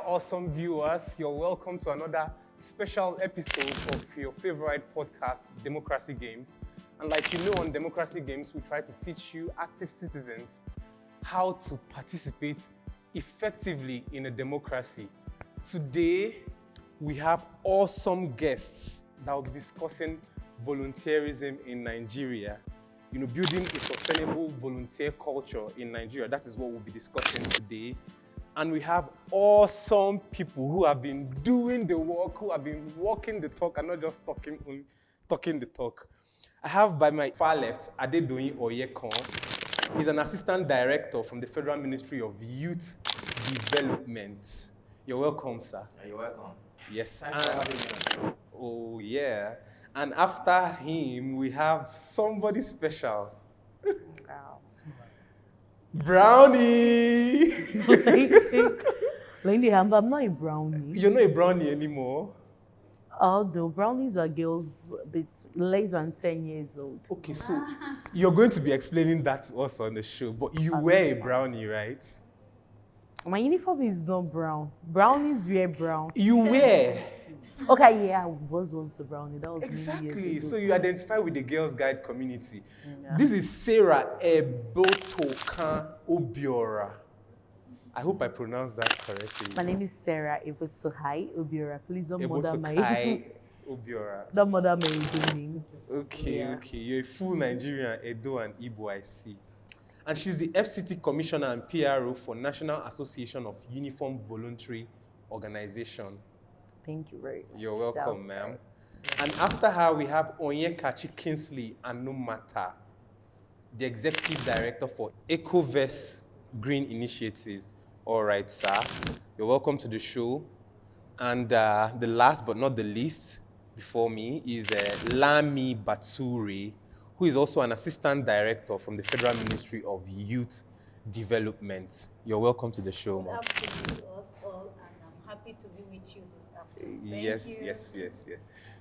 awesome viewers. You're welcome to another special episode of your favorite podcast, Democracy Games. And like you know, on Democracy Games, we try to teach you active citizens how to participate effectively in a democracy. Today, we have awesome guests that will be discussing volunteerism in Nigeria. Building a sustainable volunteer culture in Nigeria. That is what we'll be discussing today. And we have awesome people who have been doing the work, who have been walking the talk and not just talking the talk. I have by my far left, Adedoyin Oyekan. He's an assistant director from the Federal Ministry of Youth Development. You're welcome, sir. You're welcome. Yes. Thanks for having me. Oh, yeah. And after him, we have somebody special. Wow. Brownie! Lady Hamba, I'm not a brownie. You're not a brownie anymore. Although brownies are girls less than 10 years old. Okay, so you're going to be explaining that to us on the show, but you were a brownie, right? My uniform is not brown. Brownies wear brown. You were. Okay, yeah, I was once a brownie. That was Exactly. many years So ago. you identify with the Girls Guide community. Yeah. This is Sarah Evbotokhai Obiarah. I hope I pronounced that correctly. My name is Sarah Evbotokhai Obiarah. Please don't murder my Evbotokhai Obiarah. don't murder my Edo name. Okay, Yeah. okay. You're a full Nigerian, Edo and Igbo, I see. And she's the FCT Commissioner and PRO for National Association of Uniform Voluntary Organization. Thank you very much. You're That welcome, was ma'am. correct. And after her, we have Onyekachi Kingsley Anumata, the Executive Director for Ecoverse Green Initiative. All right, sir. You're welcome to the show. And the last but not the least before me is Lami Bature, who is also an Assistant Director from the Federal Ministry of Youth Development. You're welcome to the show, Good ma'am. afternoon to us all, and I'm happy to be with you this afternoon. Thank you. Yes.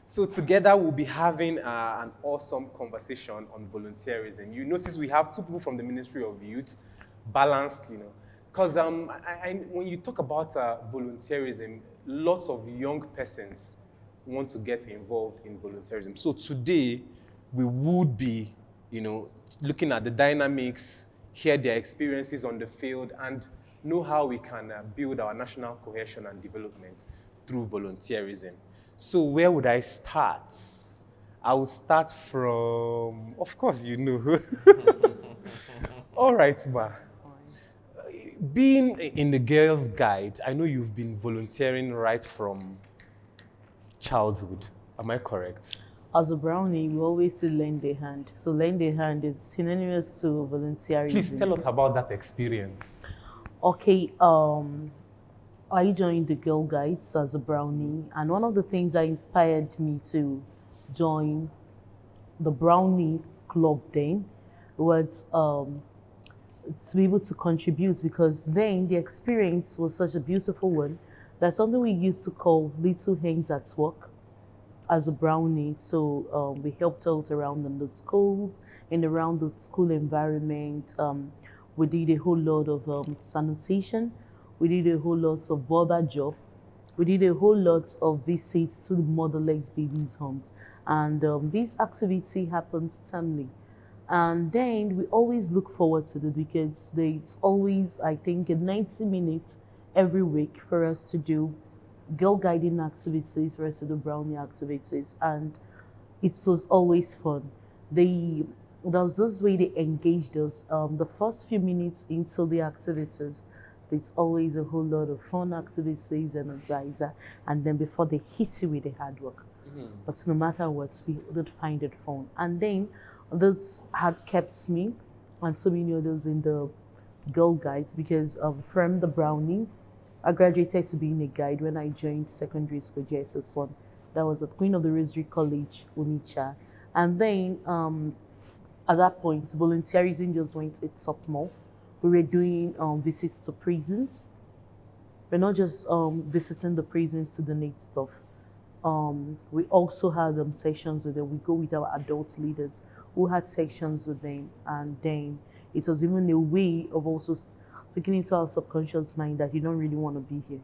So together we'll be having an awesome conversation on volunteerism. You notice we have two people from the Ministry of Youth, balanced, because when you talk about volunteerism, lots of young persons want to get involved in volunteerism. So today we would be, looking at the dynamics, hear their experiences on the field, and know how we can build our national cohesion and development through volunteerism. So where would I start? I will start from, of course, All right, ma. Being in the Girls Guide, I know you've been volunteering right from childhood. Am I correct? As a brownie, we always say lend a hand. So lend a hand, it's synonymous to volunteerism. Please tell us about that experience. Okay, I joined the Girl Guides as a brownie, and one of the things that inspired me to join the brownie club then was to be able to contribute, because then the experience was such a beautiful one. That's something we used to call little hands at work as a brownie. So we helped out around in the schools and around the school environment. We did a whole lot of sanitation. We did a whole lot of border job. We did a whole lot of visits to the motherless babies' homes. And this activity happens timely. And then we always look forward to it, because it's always, I think, 90 minutes every week for us to do girl guiding activities, for us to do brownie activities. And it was always fun. There's this way they engaged us. The first few minutes into the activities, it's always a whole lot of fun activities, energizer, and then before they hit you with the hard work. Mm-hmm. But no matter what, we did find it fun. And then this had kept me and so many others in the Girl Guides, because from the brownie, I graduated to being a guide when I joined secondary school, JSS1. That was at Queen of the Rosary College, Onitsha. And then at that point, volunteerism just went its up more. We were doing visits to prisons. We're not just visiting the prisons to donate stuff. We also had sessions with them. We go with our adult leaders who had sections with them, and then it was even a way of also speaking into our subconscious mind that you don't really want to be here.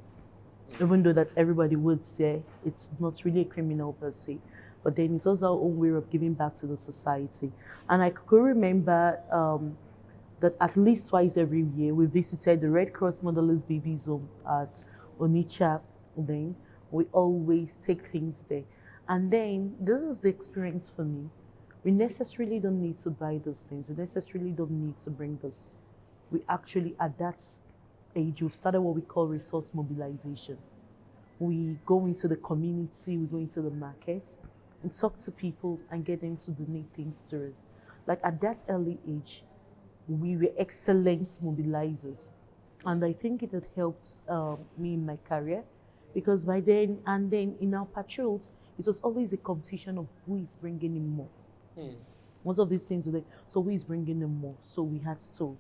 Even though that everybody would say it's not really a criminal per se, but then it's also our own way of giving back to the society. And I could remember that at least twice every year we visited the Red Cross Motherless Babies Home at Onitsha. Then we always take things there. And then this is the experience for me. We necessarily don't need to buy those things. We necessarily don't need to bring this. We actually, at that age, we've started what we call resource mobilization. We go into the community, we go into the market, and talk to people and get them to donate things to us. Like at that early age, we were excellent mobilizers. And I think it had helped me in my career, because by then, and then in our patrols, it was always a competition of who is bringing in more. Most of these things were there, so who is bringing in more? So we had to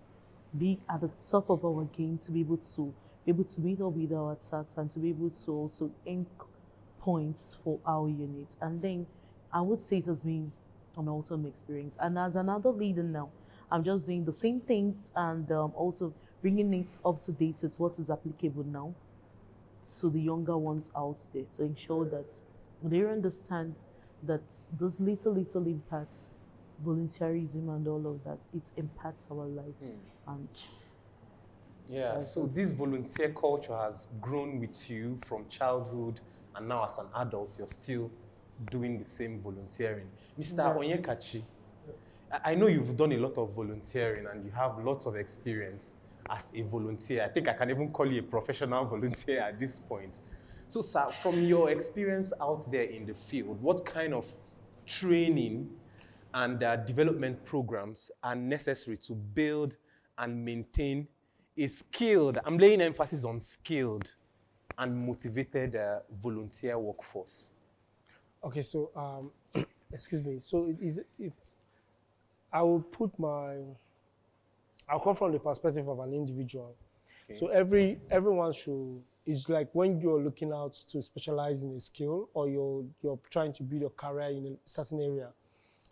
be at the top of our game to be able to meet up with our attacks and to be able to also end points for our units. And then I would say it has been an awesome experience. And as another leader now, I'm just doing the same things and also bringing it up to date with what is applicable now to the younger ones out there, to ensure that they understand that those little impacts, volunteerism and all of that, it impacts our life. And yeah, so this volunteer culture has grown with you from childhood, and now as an adult, you're still doing the same volunteering. Mr. Onyekachi, I know you've done a lot of volunteering and you have lots of experience as a volunteer. I think I can even call you a professional volunteer at this point. So, sir, from your experience out there in the field, what kind of training and development programs are necessary to build and maintain a skilled, I'm laying emphasis on skilled and motivated volunteer workforce? Okay, so, excuse me. So if I will I'll come from the perspective of an individual. Okay. So everyone should, it's like when you're looking out to specialize in a skill or you're trying to build a career in a certain area.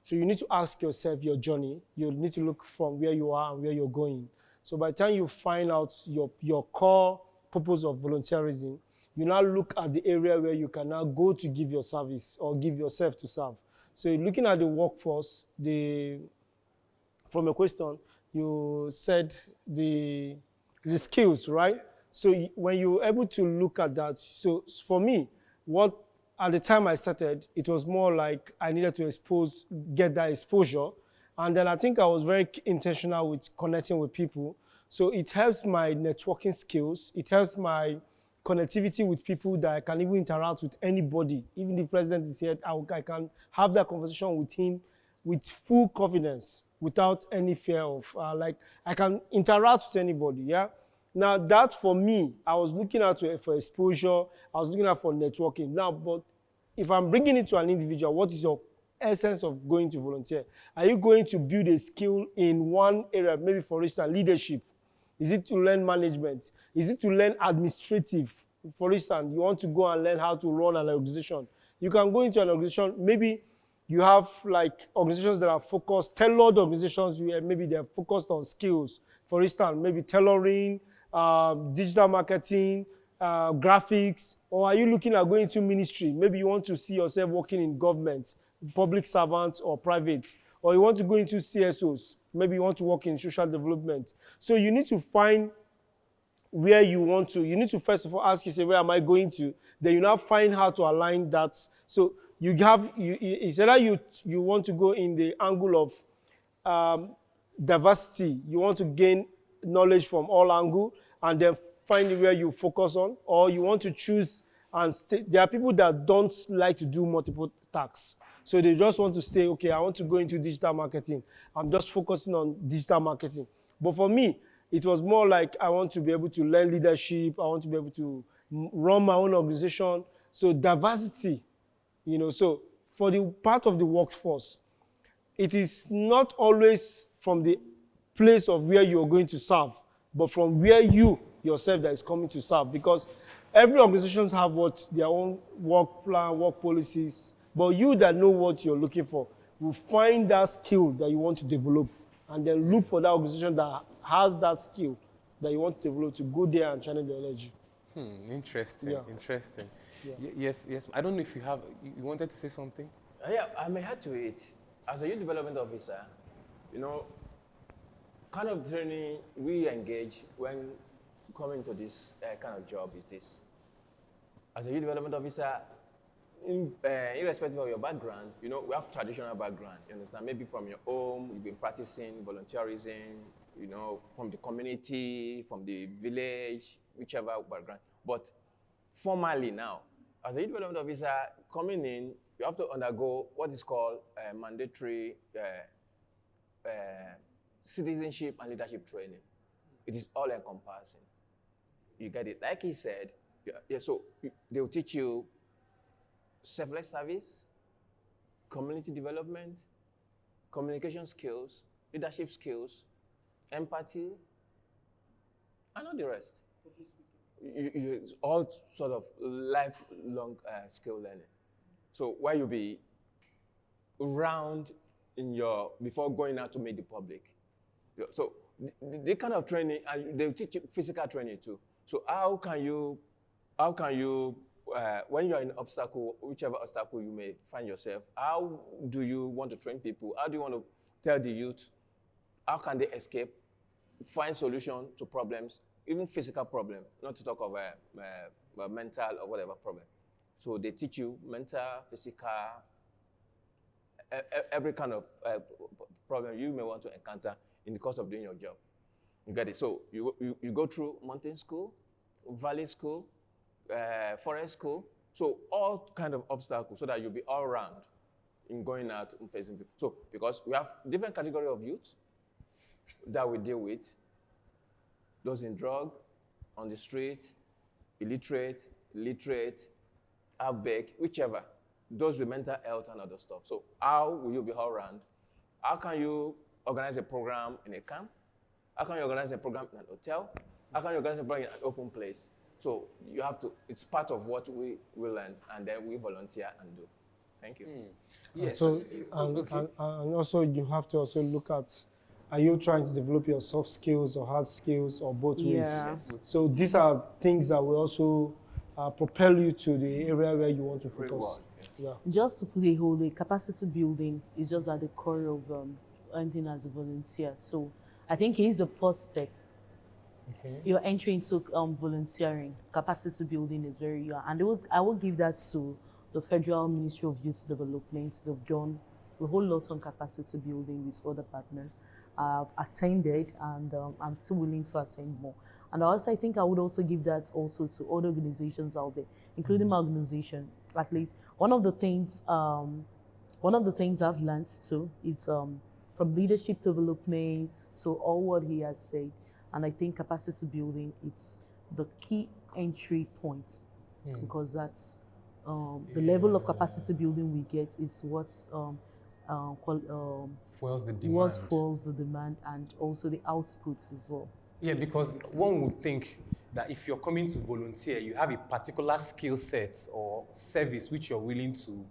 So you need to ask yourself your journey. You need to look from where you are and where you're going. So by the time you find out your core purpose of volunteerism, you now look at the area where you can now go to give your service or give yourself to serve. So looking at the workforce, from a question, you said the skills, right? So when you're able to look at that, so for me, at the time I started, it was more like I needed to get that exposure. And then I think I was very intentional with connecting with people. So it helps my networking skills. It helps my connectivity with people that I can even interact with anybody. Even the president is here, I can have that conversation with him with full confidence, without any fear of, I can interact with anybody, yeah? Now that for me, I was looking out for exposure, I was looking out for networking. Now, but if I'm bringing it to an individual, what is your essence of going to volunteer? Are you going to build a skill in one area, maybe for instance, leadership? Is it to learn management? Is it to learn administrative? For instance, you want to go and learn how to run an organization. You can go into an organization, maybe you have like organizations that are focused, tailored organizations where maybe they're focused on skills. For instance, maybe tailoring, digital marketing, graphics, or are you looking at going to ministry? Maybe you want to see yourself working in government, public servants or private, or you want to go into CSOs. Maybe you want to work in social development. So you need to find where you want to. You need to first of all ask yourself, where am I going to? Then you now find how to align that. So it's either you want to go in the angle of diversity. You want to gain knowledge from all angles and then find where you focus on, or you want to choose and stay. There are people that don't like to do multiple tasks. So they just want to stay, okay, I want to go into digital marketing. I'm just focusing on digital marketing. But for me, it was more like I want to be able to learn leadership. I want to be able to run my own organization. So diversity, so for the part of the workforce, it is not always from the place of where you're going to serve, but from where you yourself that is coming to serve. Because every organization have their own work plan, work policies, but you that know what you're looking for will find that skill that you want to develop and then look for that organization that has that skill that you want to develop to go there and channel the energy. Interesting, Yeah. interesting. Yeah. Yes, yes. I don't know if you have, you wanted to say something? Yeah, I may add to it. As a youth development officer, you know, kind of training we engage when coming to this kind of job is this. As a youth development officer, irrespective of your background, you know, we have traditional background, you understand? Maybe from your home, you've been practicing volunteerism, you know, from the community, from the village, whichever background. But formally now, as a youth development officer, coming in, you have to undergo what is called mandatory citizenship and leadership training. It is all encompassing. You get it? Like he said, so they'll teach you selfless service, community development, communication skills, leadership skills, empathy, and all the rest. It's all sort of lifelong skill learning. So while you'll be around before going out to meet the public. So the kind of training, and they'll teach you physical training too. So how can you, when you're in obstacle, whichever obstacle you may find yourself, how do you want to train people? How do you want to tell the youth, how can they escape, find solution to problems, even physical problems, not to talk of mental or whatever problem. So they teach you mental, physical, every kind of problem you may want to encounter in the course of doing your job. You get it? So you go through mountain school, valley school, forest school, so all kind of obstacles so that you'll be all around in going out and facing people. So because we have different category of youth that we deal with, those in drug, on the street, illiterate, literate, outback, whichever, those with mental health and other stuff. So how will you be all around? How can you organize a program in a camp? How can you organize a program in an hotel? How can you organize a program in an open place? So you have to, it's part of what we learn, and then we volunteer and do. Thank you. Yes. So, and also you have to also look at, are you trying to develop your soft skills or hard skills or both ways? Yes. So these are things that will also propel you to the area where you want to focus. Yeah. Just to put a whole way, capacity building is just at the core of anything as a volunteer. So I think it is the first step. Okay. Your entry into volunteering, capacity building is very young. And I will give that to the Federal Ministry of Youth Development. They've done a whole lot on capacity building with other partners. I've attended, and I'm still willing to attend more. And also, I think I would also give that also to other organizations out there, including my organization. At least one of the things I've learned too, it's from leadership development to all what he has said. And I think capacity building, it's the key entry point, because that's the level of capacity building we get is what's Fuels the demand. what fuels the demand, and also the outputs as well. Yeah, because one would think that if you're coming to volunteer, you have a particular skill set or service which you're willing to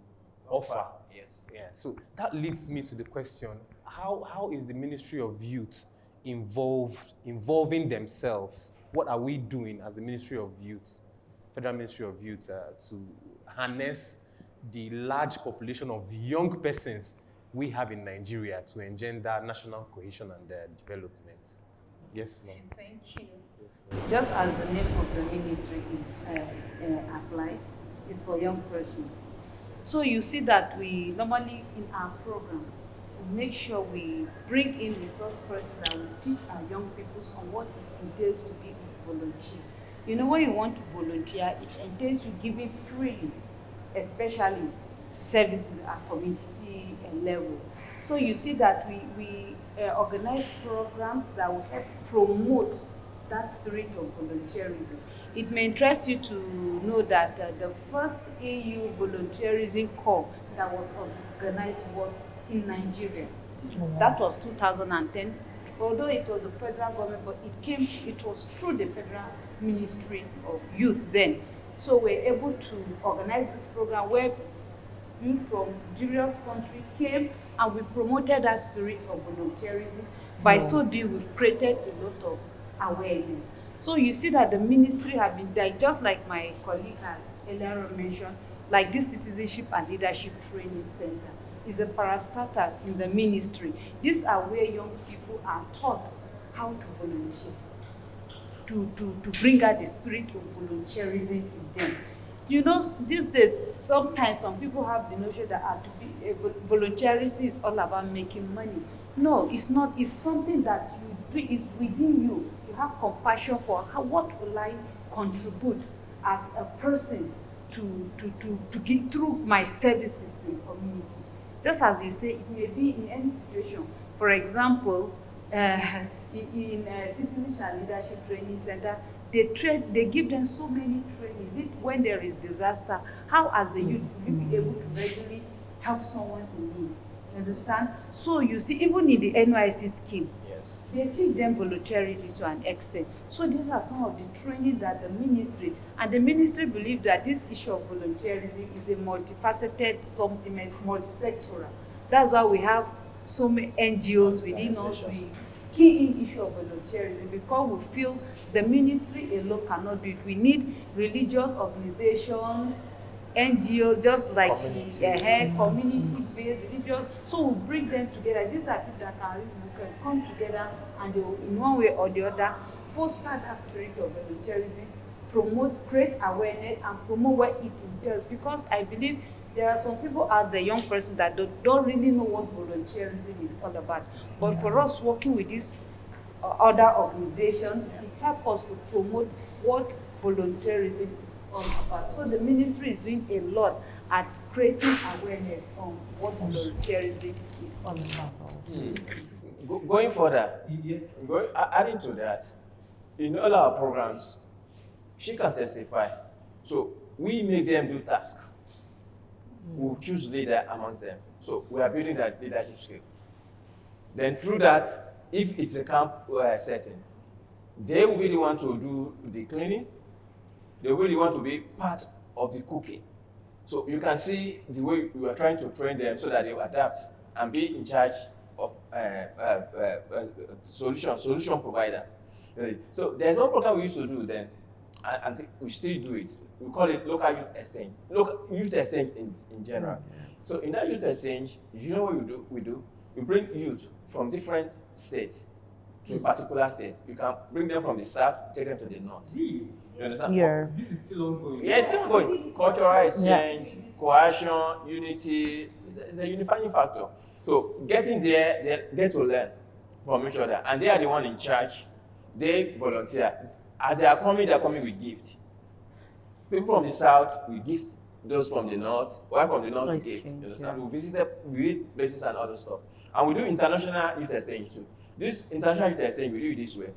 offer. Yes. Yeah, so that leads me to the question, how is the Ministry of Youth involving themselves? What are we doing as the Ministry of Youth, Federal Ministry of Youth, to harness the large population of young persons we have in Nigeria to engender national cohesion and development? Yes, ma'am. Thank you. Yes, ma'am. Just as the name of the ministry applies, is for young persons. So you see that we normally in our programs, we make sure we bring in resource persons that will teach our young people on what it entails to be a volunteer. You know, when you want to volunteer, it entails you giving freely, especially services at community level. So you see that we organize programs that will help promote that spirit of volunteerism. It may interest you to know that the first AU volunteerism corps that was organized was in Nigeria. That was 2010. Although it was the federal government, but it was through the Federal Ministry of Youth then. So we're able to organize this program where youth from various countries came, and we promoted that spirit of volunteerism. By so doing, we've created a lot of awareness. So you see that the ministry have been there, just like my colleague has earlier mentioned, like this Citizenship and Leadership Training Center is a parastatal in the ministry. These are where young people are taught how to volunteer, to bring out the spirit of volunteerism in them. You know, these days, sometimes some people have the notion that volunteerism is all about making money. No, it's not. It's something that you do, it's within you. You have compassion for what will I contribute as a person to get through my services to the community. Just as you say, it may be in any situation. For example, in Citizenship and Leadership Training Center, they give them so many trainings. When there is disaster, how as a youth will you be able to regularly help someone in need? You understand? So you see, even in the NYC scheme, yes, they teach them voluntarily to an extent. So these are some of the training that the ministry believe that this issue of volunteerism is a multifaceted, something multisectoral. That's why we have so many NGOs within us. We key in issue of volunteerism because we feel the ministry alone cannot do it. We need religious organizations, NGOs, just like community-based religious. So we bring them together. These are people that can come together and they will, in one way or the other, foster that spirit of volunteerism, create awareness, and promote what it entails. Because I believe there are some people out there, young person, that don't really know what volunteerism is all about. But for us working with these other organizations, it helps us to promote what volunteerism is all about. So the ministry is doing a lot at creating awareness on what volunteerism is all about. Going further, Yes. Adding to that, in all our programs, she can testify. So we make them do tasks. We'll choose leader amongst them. So we are building that leadership skill. Then through that, if it's a camp setting, they will really want to do the cleaning. They really want to be part of the cooking. So you can see the way we are trying to train them so that they will adapt and be in charge of solution providers. So there's one program we used to do then, and we still do it. We call it local youth exchange. Youth exchange in general. So in that youth exchange, you know what we do? We bring youth from different states to a particular state. You can bring them from the south, take them to the north. Really? You understand? Yeah. This is still ongoing. Yes, still ongoing. Cultural exchange, cohesion, unity, it's a unifying factor. So getting there, they get to learn from each other. And they are the one in charge. They volunteer. As they are coming with gifts. People from the south, we gift those from the north. While from the north, we gift. You understand? We visited, we read places and other stuff. And we do international youth exchange too. This international youth exchange, we do it this way.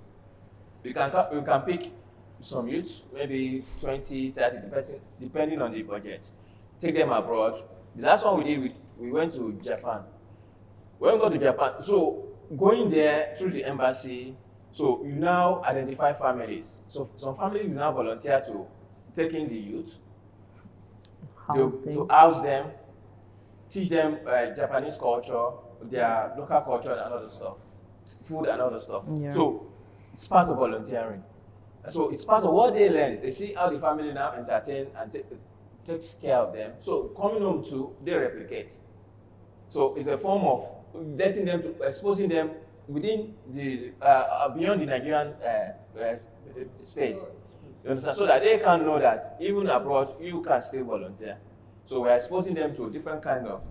We can pick some youths, maybe 20, 30, depending on the budget. Take them abroad. The last one we did, we went to Japan. When we go to Japan, so going there through the embassy, so you now identify families. So some families you now volunteer to take in the youth, to house them, teach them Japanese culture, their local culture and other stuff, food and other stuff. Yeah. So it's part of volunteering. So it's part of what they learn. They see how the family now entertain and takes care of them. So coming home too, they replicate. So it's a form of letting them, exposing them within the beyond the Nigerian space. You understand? So that they can know that even abroad you can still volunteer. So we're exposing them to a different kind of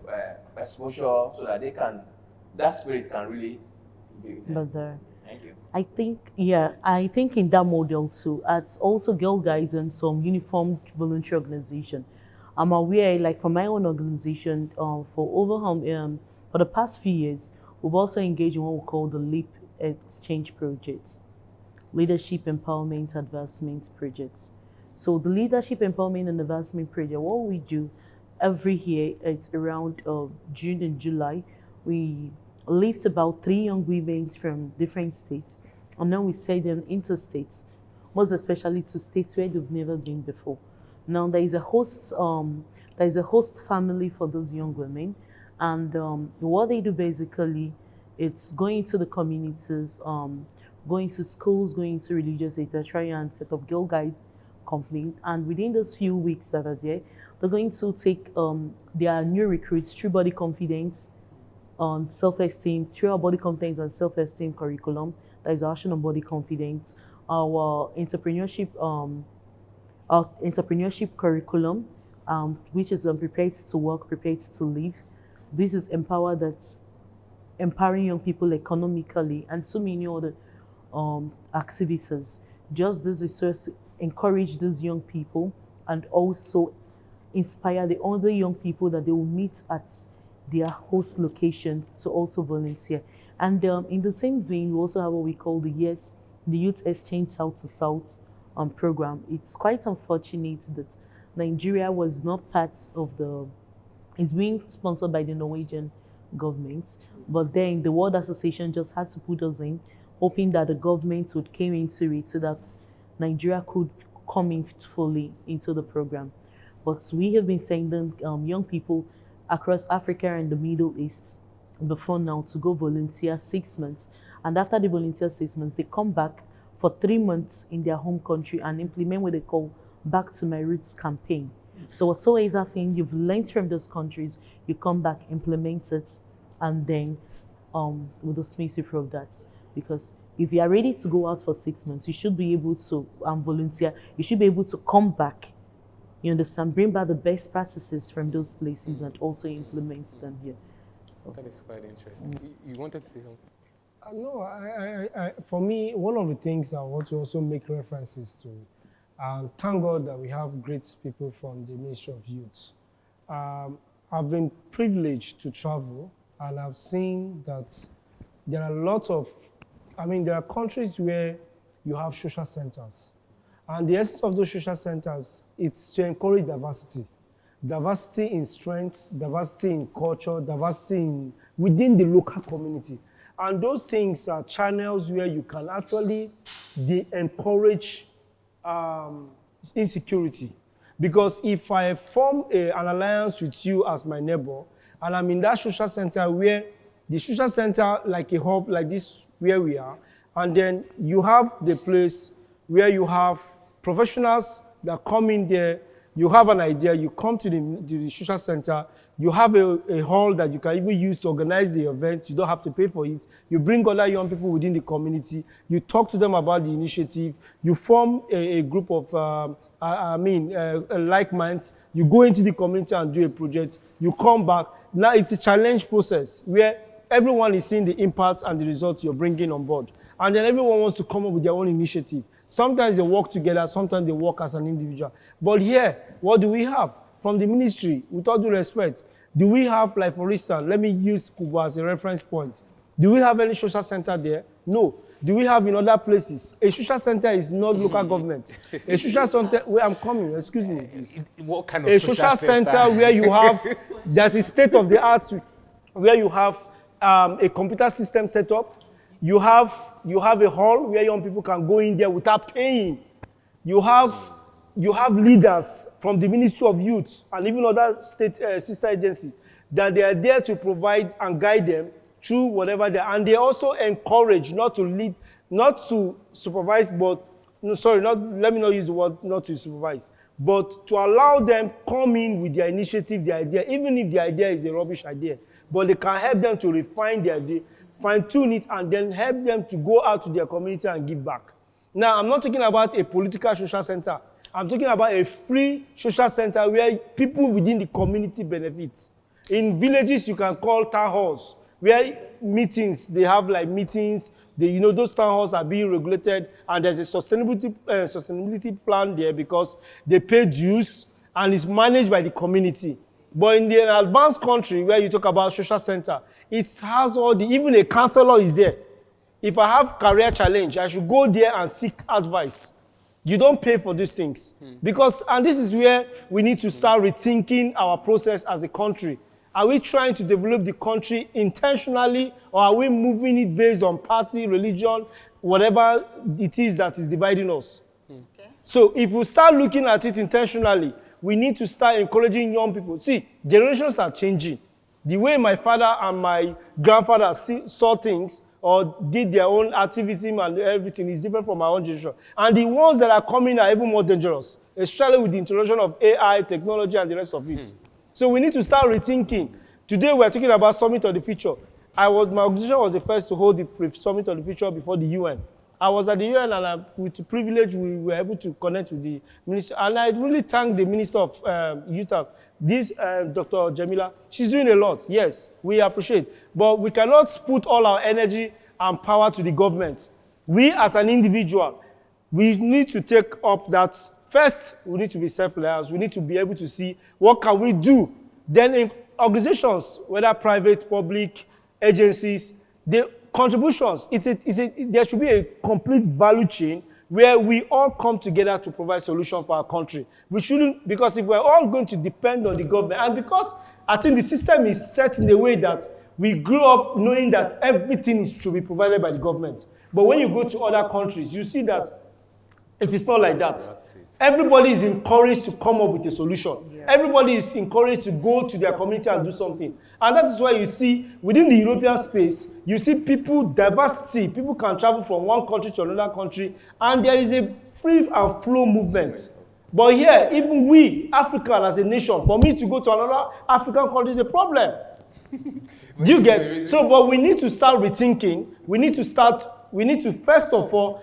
exposure so that that spirit can really be with them. But thank you. I think in that model too, it's also Girl Guides and some uniformed voluntary organization. I'm aware, like for my own organization, for the past few years, we've also engaged in what we call the LEAP exchange projects, Leadership Empowerment Advancement Projects. So the Leadership Empowerment and Advancement Project, what we do every year, it's around June and July, we lift about 3 young women from different states, and then we send them into states, most especially to states where they've never been before. Now there is a host family for those young women, and what they do basically, it's going to the communities, going to schools, going to religious centers, trying and set up Girl Guide company. And within those few weeks that are there, they're going to take their new recruits through body confidence, on self-esteem, through our body confidence and self-esteem curriculum. That is our action on body confidence. Our entrepreneurship curriculum, which is prepared to work, prepared to live. This is empowering young people economically, and so many other activities. Just this is just to encourage these young people and also inspire the other young people that they will meet at their host location to also volunteer. And in the same vein, we also have what we call the Youth Exchange South to South program. It's quite unfortunate that Nigeria was not part of it's being sponsored by the Norwegian government, but then the World Association just had to put us in, hoping that the government would came into it so that Nigeria could come in fully into the program. But we have been sending young people across Africa and the Middle East before now to go volunteer 6 months. And after they volunteer 6 months, they come back for 3 months in their home country and implement what they call Back to My Roots campaign. So whatsoever thing you've learned from those countries, you come back, implement it, and then we'll dismiss you from that. Because if you are ready to go out for 6 months, you should be able to volunteer. You should be able to come back, you understand, bring back the best practices from those places and also implement them here. So that is quite interesting. You wanted to say something? No, for me, one of the things I want to also make references to, thank God that we have great people from the Ministry of Youth. I've been privileged to travel, and I've seen that there are lots of, there are countries where you have social centers. And the essence of those social centers, it's to encourage diversity. Diversity in strength, diversity in culture, diversity within the local community. And those things are channels where you can actually encourage insecurity. Because if I form an alliance with you as my neighbor, and I'm in that social center where the social center, like a hub like this where we are, and then you have the place where you have professionals that come in there, you have an idea, you come to the social center, you have a hall that you can even use to organize the event, you don't have to pay for it, you bring other young people within the community, you talk to them about the initiative, you form a group of, like minds, you go into the community and do a project, you come back. Now it's a challenge process where everyone is seeing the impact and the results you're bringing on board. And then everyone wants to come up with their own initiative. Sometimes they work together, sometimes they work as an individual. But here, what do we have from the ministry? With all due respect, do we have, like for instance, let me use Kuba as a reference point. Do we have any social center there? No. Do we have in other places? A social center is not local government. A social center, where I'm coming, excuse me, please. What kind of a social center where you have, that is state of the art, where you have a computer system set up. You have a hall where young people can go in there without paying. You have leaders from the Ministry of Youth and even other state sister agencies that they are there to provide and guide them through whatever they are. And they also encourage not to lead, not to supervise, but let me not use the word not to supervise, but to allow them come in with their initiative, their idea, even if the idea is a rubbish idea. But they can help them to refine their idea, fine-tune it, and then help them to go out to their community and give back. Now, I'm not talking about a political social center. I'm talking about a free social center where people within the community benefit. In villages, you can call town halls, where meetings, they have like meetings, those town halls are being regulated, and there's a sustainability plan there because they pay dues, and it's managed by the community. But in the advanced country where you talk about social center, it has even a counselor is there. If I have career challenge, I should go there and seek advice. You don't pay for these things. And this is where we need to start rethinking our process as a country. Are we trying to develop the country intentionally, or are we moving it based on party, religion, whatever it is that is dividing us? Okay. So if we start looking at it intentionally, we need to start encouraging young people. See, generations are changing. The way my father and my grandfather saw things, or did their own activism and everything is different from our own generation. And the ones that are coming are even more dangerous, especially with the introduction of AI, technology, and the rest of it. So we need to start rethinking. Today we're talking about Summit of the Future. My organization was the first to hold the Summit of the Future before the UN. I was at the UN, and with the privilege, we were able to connect with the minister. And I really thank the Minister of Youth, Dr. Jamila. She's doing a lot. Yes, we appreciate. But we cannot put all our energy and power to the government. We, as an individual, we need to take up that. First, we need to be self-reliant. We need to be able to see what can we do. Then in organizations, whether private, public, agencies, the contributions, there should be a complete value chain where we all come together to provide solutions for our country. We shouldn't, because if we're all going to depend on the government, and because I think the system is set in a way that we grew up knowing that everything should be provided by the government. But when you go to other countries, you see that it is not like that. Everybody is encouraged to come up with a solution. Yeah. Everybody is encouraged to go to their community and do something. And that is why you see, within the European space, you see diversity. People can travel from one country to another country, and there is a free and flow movement. But here, even we, Africa as a nation, for me to go to another African country is a problem. Do you get? So, but we need to start rethinking. We need to first of all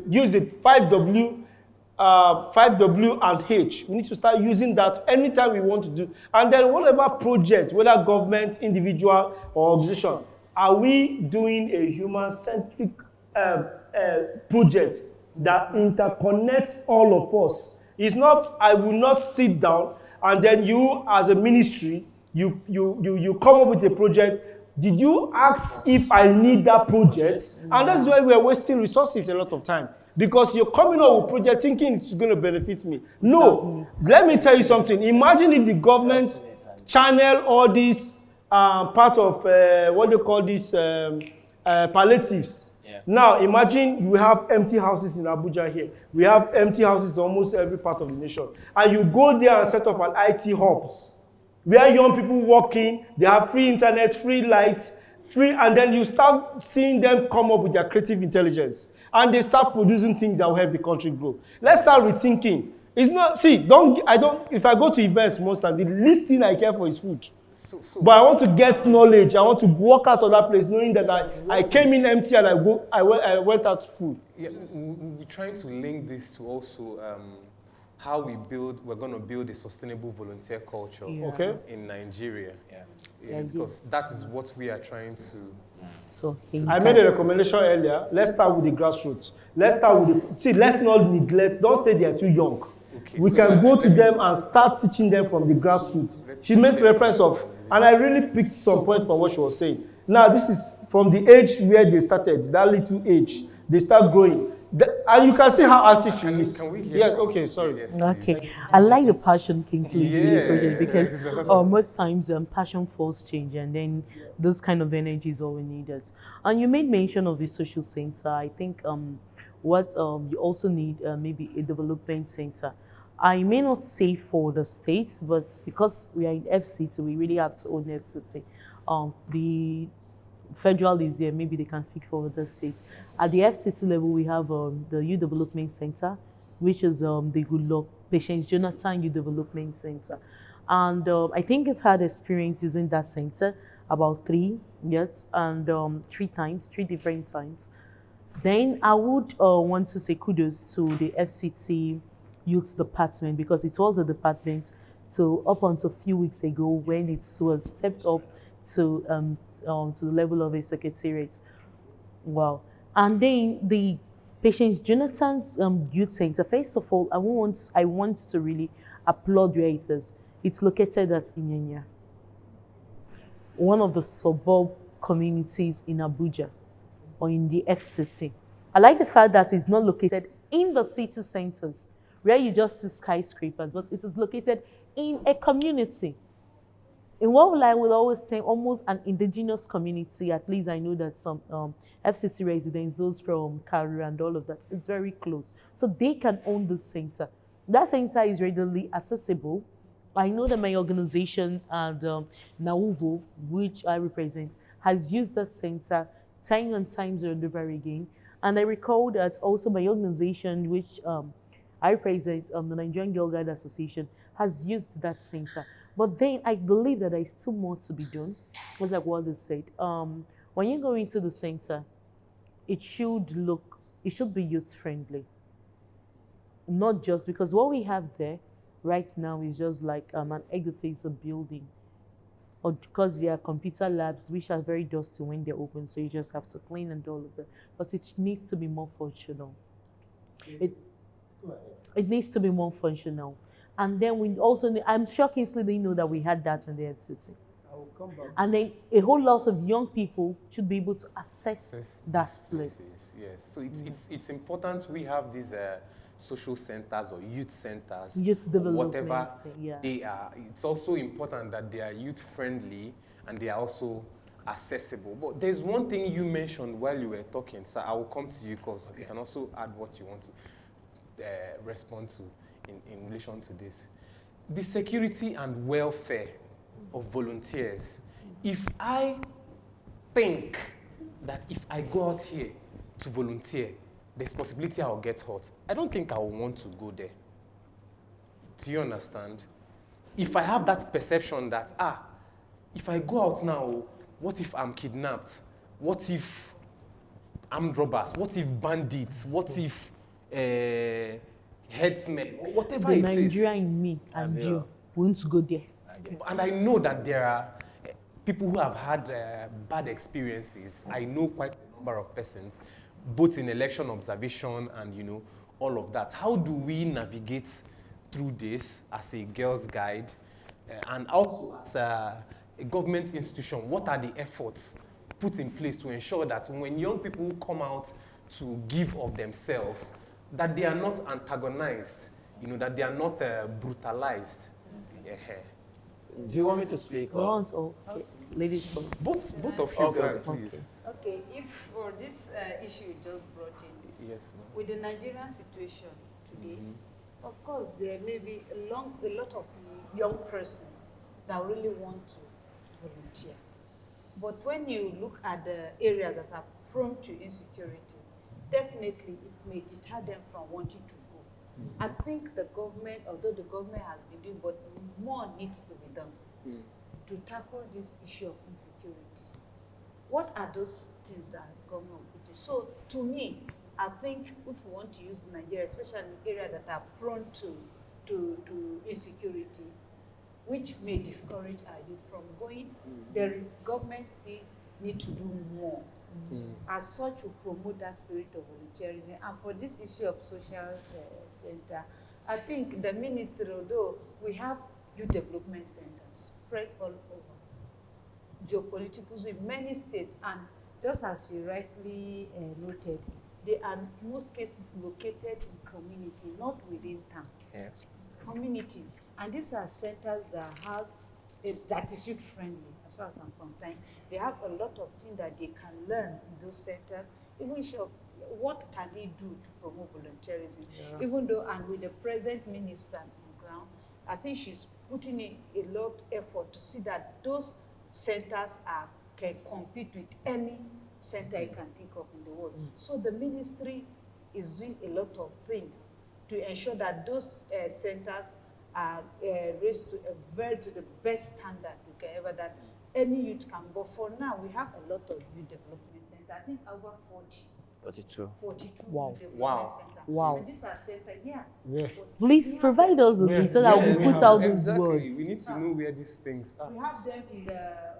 use the 5W and H. We need to start using that anytime we want to do. And then whatever project, whether government, individual, or organization, are we doing a human-centric project that interconnects all of us? It's not, I will not sit down and then you, as a ministry, you come up with a project. Did you ask if I need that project? And that's why we are wasting resources a lot of time. Because you're coming up with project thinking it's going to benefit me. No. Let me tell you something. Imagine if the government channel all these part of what they call these palliatives. Yeah. Now, imagine you have empty houses in Abuja here. We have empty houses in almost every part of the nation. And you go there and set up an IT hubs where young people walk in, they have free internet, free lights, and then you start seeing them come up with their creative intelligence. And they start producing things that will help the country grow. Let's start rethinking. It's not, if I go to events most times, the least thing I care for is food. But I want to get knowledge. I want to walk out of that place knowing that I came in empty and I went out full. Yeah, we're trying to link this to also how we're going to build a sustainable volunteer culture in Nigeria. Yeah, because that is what we are trying to. So I made a recommendation earlier. Let's start with the grassroots. Let's not neglect. Don't say they are too young. Okay, we can go to them and start teaching them from the grassroots. She made reference of, and I really picked some point from what she was saying. Now, this is from the age where they started, that little age. They start growing. And you can see how active she is. Can we hear? Yes, okay, sorry. Yes, okay. I like the passion Kingsley is really appreciated because most times passion force change, and then this kind of energy is all we needed. And you made mention of the social center. I think what you also need maybe a development center. I may not say for the states, but because we are in FCT, we really have to own FCT. The federal is here, maybe they can speak for other states. At the FCT level, we have the Youth Development Center, which is the Good Luck Patience Jonathan Youth Development Center. And I think I've had experience using that center about 3 years and 3 different times. Then I would want to say kudos to the FCT Youth Department, because it was a department up until a few weeks ago when it was stepped up to the level of a secretariat. Wow. And then the Patience Jonathan's Youth Center, first of all, I want to really applaud where it is. It's located at Inyanya, one of the suburb communities in Abuja, or in the FCT. I like the fact that it's not located in the city centers, where you just see skyscrapers, but it is located in a community. In what I will always say, almost an indigenous community. At least I know that some FCT residents, those from Karu and all of that, it's very close. So they can own this center. That center is readily accessible. I know that my organization and NAUVO, which I represent, has used that center time and times over again. And I recall that also my organization, which I represent, the Nigerian Girl Guide Association, has used that center. But then I believe that there is still more to be done. Just like what they said. When you go into the center, it should be youth friendly. Not just because what we have there right now is just like an edifice, a building. Or because there are computer labs which are very dusty when they're open, so you just have to clean and all of that. But it needs to be more functional. It needs to be more functional. And then we also need, I'm sure Kingsley didn't know that we had that in the FCT. I will come back. And then a whole lot of young people should be able to access that place. Yes, so it's important we have these social centers or youth centers, Youth development, whatever yeah. they are. It's also important that they are youth friendly and they are also accessible. But there's one thing you mentioned while you were talking, so I will come to you because you can also add what you want to respond to in relation to this. The security and welfare of volunteers. If I think that if I go out here to volunteer, there's possibility I'll get hurt, I don't think I will want to go there. Do you understand? If I have that perception that, if I go out now, what if I'm kidnapped? What if armed robbers? What if bandits? What if headsmen? Whatever it is. The Nigeria in me and you want to go there. And I know that there are people who have had bad experiences. I know quite a number of persons, both in election observation and, all of that. How do we navigate through this as a girls' guide? And also as a government institution, what are the efforts put in place to ensure that when young people come out to give of themselves, that they are not antagonized, that they are not brutalized? Do you want me to speak? Ladies first. Both of you, Okay. please. Okay, if for this issue you just brought in, Yes, ma'am. with the Nigerian situation today, of course there may be a lot of young persons that really want to volunteer. But when you look at the areas that are prone to insecurity, definitely it may deter them from wanting to go. I think the government, although the government has been doing, but more needs to be done to tackle this issue of insecurity. What are those things that the government will do? So to me, I think if we want to use Nigeria, especially in areas that are prone to insecurity, which may discourage our youth from going, there is government still need to do more. As such, we promote that spirit of volunteerism. And for this issue of social center, I think the ministry, although we have youth development centers spread all over, geopolitical in many states, and just as you rightly noted, they are in most cases located in community, not within town. Yes. Community. And these are centers that have that is youth friendly, as far as I'm concerned. They have a lot of things that they can learn in those centers, even sure what can they do to promote volunteerism. Even though, and with the present minister on ground, I think she's putting in a lot of effort to see that those centers can compete with any center you can think of in the world. So the ministry is doing a lot of things to ensure that those centers are raised to the best standard we can ever, that any youth can go. For now, we have a lot of youth development centers. I think over 42 Wow. youth development Wow. centers. Wow. And these are centers, Please provide us with this so that we put out these words. We need to know where these things are. we have them in the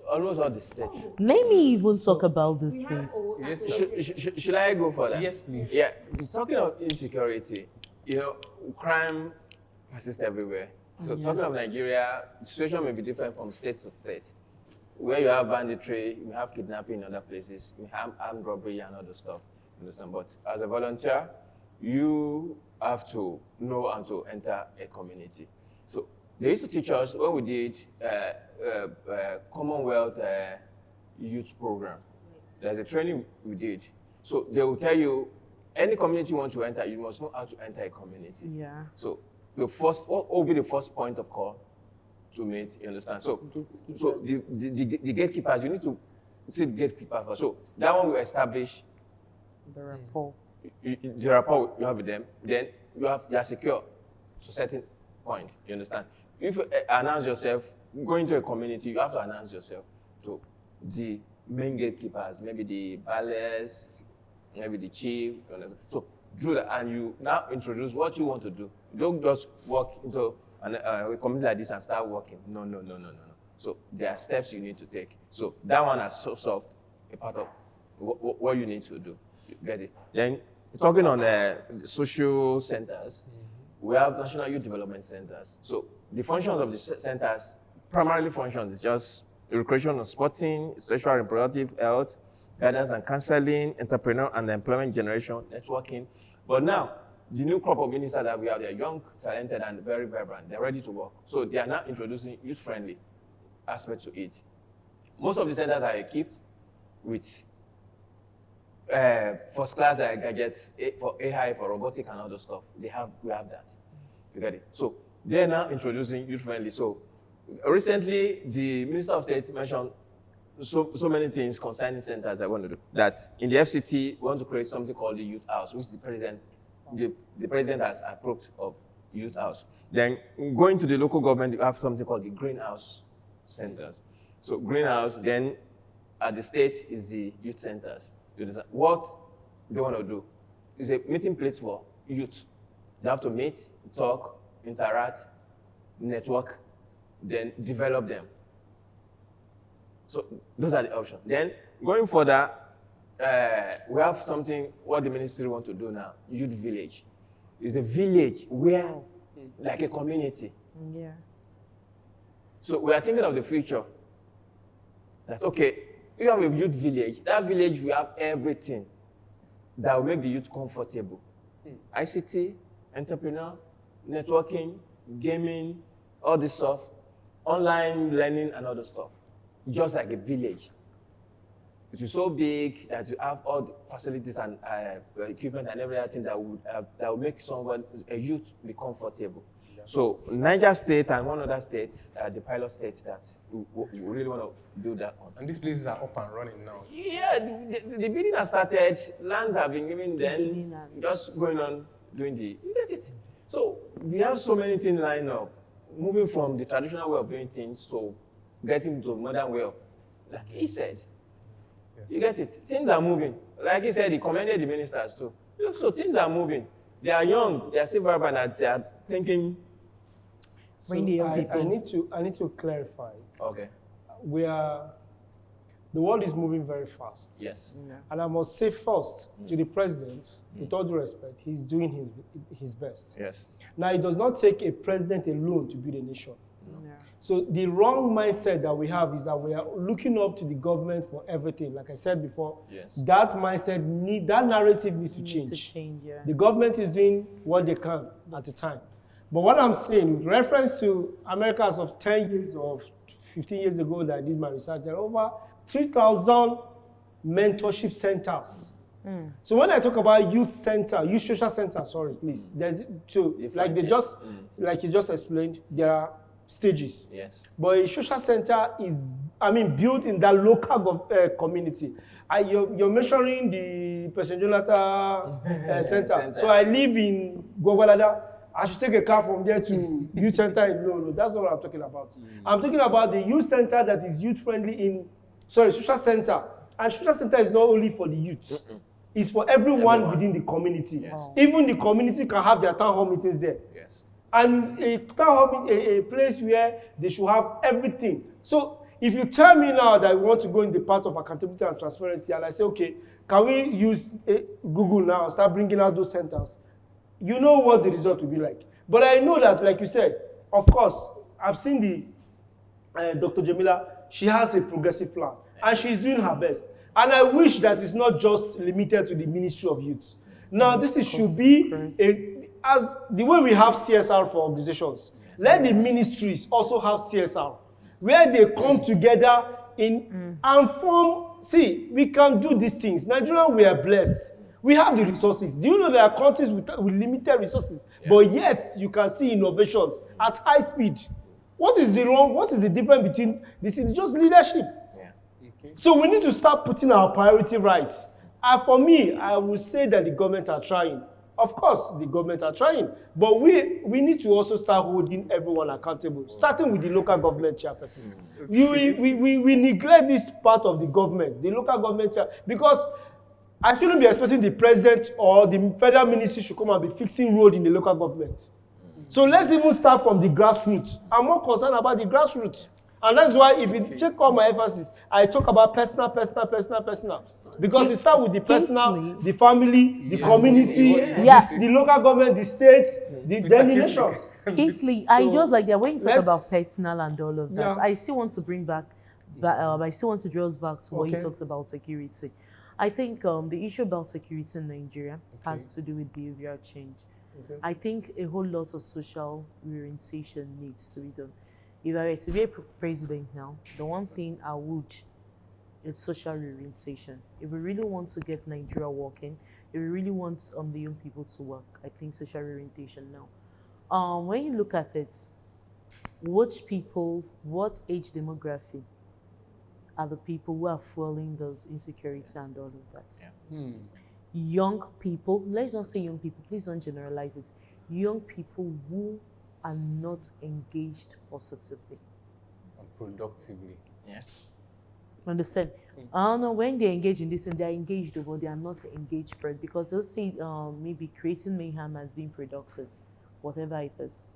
Almost all the states. Let me even talk about these we have things. Yes, Should I go for that? Yes, please. Yeah, talking of insecurity, crime persists everywhere. So talking of Nigeria, the situation may be different from state to state. Where you have banditry, you have kidnapping in other places, you have armed robbery and other stuff. Understand? But as a volunteer, you have to know and to enter a community. So they used to teach us when we did Commonwealth youth program. There's a training we did. So they will tell you, any community you want to enter, you must know how to enter a community. Yeah. So what will be the first point of call to meet? You understand? So the gatekeepers, you need to still gatekeeper. So that one will establish The rapport. the rapport you have with them. Then you are secure to a certain point. You understand? If you announce yourself, going to a community, you have to announce yourself to the main gatekeepers, maybe the ballers, maybe the chief. You understand? So do that, and you now introduce what you want to do. Don't just walk into a community like this and start working. No. So there are steps you need to take. So that one has solved a part of what you need to do. You get it? Then talking on the social centers, we have national youth development centers. So the functions of the centers, primarily functions, is just recreation and sporting, sexual and reproductive health, guidance and counseling, entrepreneur and employment generation, networking. But now, the new crop of ministers that we have, they're young, talented, and very vibrant. They're ready to work. So they are now introducing youth-friendly aspect to it. Most of the centers are equipped with first-class gadgets for AI, for robotic, and other stuff. We have that. You get it? So they're now introducing youth-friendly. So recently, the Minister of State mentioned so many things concerning centers that we want to do. That in the FCT, we want to create something called the Youth House, which the president has approved of Youth House. Then going to the local government, you have something called the Greenhouse centers. So Greenhouse, then at the state is the youth centers. What they want to do is a meeting place for youth. They have to meet, talk, interact, network, then develop them. So those are the options. Then going further, we have something, what the ministry want to do now, youth village. It's a village where, like a community. Yeah. So we are thinking of the future. That, okay, you have a youth village. That village will have everything that will make the youth comfortable. ICT, entrepreneur, networking, gaming, all this stuff, online learning and other stuff. Just like a village. It is so big that you have all the facilities and equipment and everything that will make someone, a youth, be comfortable. So Niger State and one other state, the pilot states that we really want to do that one. And these places are up and running now. Yeah, the bidding has started, lands have been given, then just going on doing you get it. So we have so many things lined up, moving from the traditional way of doing things to getting to a modern way of, like he said. Yes. You get it? Things are moving. Like he said, he commended the ministers too. So things are moving. They are young, they are still vibrant, they are thinking. So I need to clarify. Okay. The world is moving very fast. Yes. Yeah. And I must say first to the president, with all due respect, he's doing his best. Yes. Now, it does not take a president alone to build a nation. No. Yeah. So the wrong mindset that we have is that we are looking up to the government for everything. Like I said before, yes. That mindset, that narrative needs to change. Yeah. The government is doing what they can at the time. But what I'm saying, with reference to America as of 10 years or 15 years ago that I did my research, there are over 3,000 mentorship centers. So when I talk about youth social center, sorry, please, there's two, like like you just explained, there are stages. Yes. But a social center is, built in that local community. You're measuring the President Jonathan center. So I live in Gwagwalada. I should take a car from there to youth center. No, that's not what I'm talking about. I'm talking about the youth center that is youth-friendly social center. And social center is not only for the youth. It's for everyone within the community. Yes. Wow. Even the community can have their town hall meetings there. Yes. And a town hall, a place where they should have everything. So if you tell me now that we want to go in the path of accountability and transparency, and I say, okay, can we use Google now and start bringing out those centers? You know what the result will be like. But I know that, like you said, of course, I've seen the Dr. Jamila, she has a progressive plan, and she's doing her best. And I wish that it's not just limited to the Ministry of Youth. Now, should be, as the way we have CSR for organizations, let the ministries also have CSR, where they come together and form, we can do these things. Nigeria, we are blessed. We have the resources. Do you know there are countries with limited resources, but yet you can see innovations at high speed? What is the difference between this? It's just leadership. Yeah. Okay. So we need to start putting our priority right. And for me, I would say that the government are trying. Of course, the government are trying. But we need to also start holding everyone accountable, starting with the local government chairperson. Okay. We neglect this part of the government, the local government chair, because I shouldn't be expecting the president or the federal ministry should come and be fixing road in the local government. So let's even start from the grassroots. I'm more concerned about the grassroots. And that's why if you check all my emphasis, I talk about personal. Because it starts with the personal, Kingsley. the family, the community, Yeah. the local government, the state, then the nation. Kingsley, I just like that when you talk let's- about personal and all of that, Yeah. I still want to bring back, I still want to draw us back to what you Okay. talked about security. I think the issue about security in Nigeria has to do with behavioral change. Okay. I think a whole lot of social reorientation needs to be done. If I were to be a president now, the one thing I would, it's social reorientation. If we really want to get Nigeria working, if we really want the young people to work, I think social reorientation now. When you look at it, which people, what age demography are the people who are fueling those insecurity and all of that? Yeah. Young people, let's not say young people, please don't generalize it. Young people who are not engaged positively. And productively. Yes. Understand? I don't know when they engage in this and they're engaged, but they are not engaged because they'll see maybe creating mayhem as being productive, whatever it is.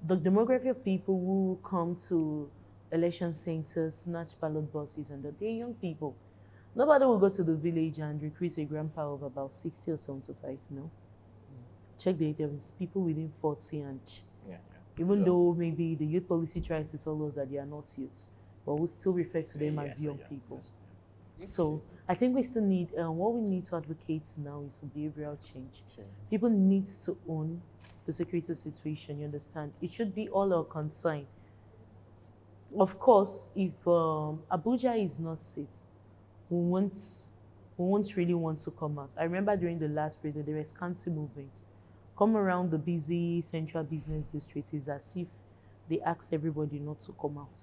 The demography of people who come to election centers, snatch ballot boxes, and they're young people. Nobody will go to the village and recruit a grandpa of about 60 or 75, no? Check the data, it's people within 40 and even though maybe the youth policy tries to tell us that they are not youths, but we still refer to them as young people. So I think we still need, what we need to advocate now is for behavioral change. People need to own the security situation, you understand? It should be all our concern. Of course, if Abuja is not safe, we won't really want to come out. I remember during the last period, there was county movement. Come around the busy central business district is as if they asked everybody not to come out.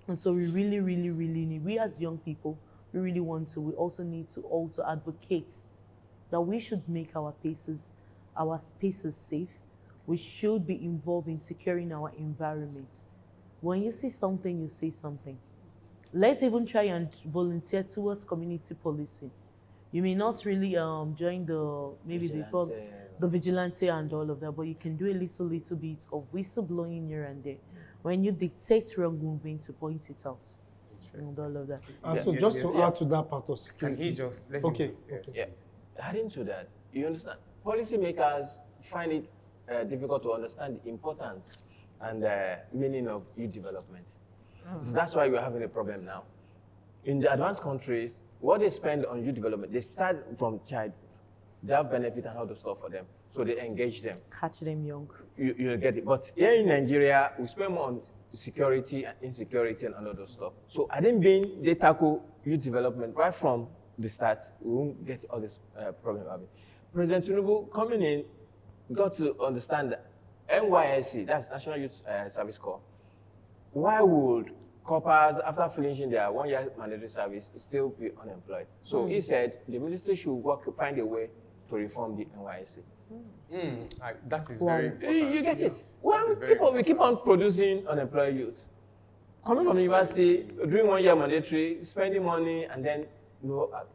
And so we really, really, really need, we as young people, we also need to also advocate that we should make our spaces safe. We should be involved in securing our environment. When you see something, you say something. Let's even try and volunteer towards community policing. You may not really join the vigilante and all of that, but you can do a little bit of whistleblowing here and there. When you dictate wrong movement to point it out. And all of that. And so just to add to that part of security. Can he just let Okay. him just, yes, Yeah. please. Adding to that, you understand, policymakers find it difficult to understand the importance and meaning of youth development. So that's why we're having a problem now. In the advanced countries, what they spend on youth development, they start from childhood. They have benefit and all the stuff for them. So they engage them. Catch them young. You get it. But here in Nigeria, we spend more on security and insecurity and all of those stuff. So I didn't mean they tackle youth development right from the start. We won't get all this problem of it. President Tinubu coming in got to understand that NYSC, that's National Youth Service Corps. Why would corpers, after finishing their 1-year mandatory service, still be unemployed? So he said the ministry should find a way to reform the NYSC. That is very important. You get it? That Well, is very we keep on producing unemployed youth. Coming from university, doing 1-year mandatory, spending money, and then,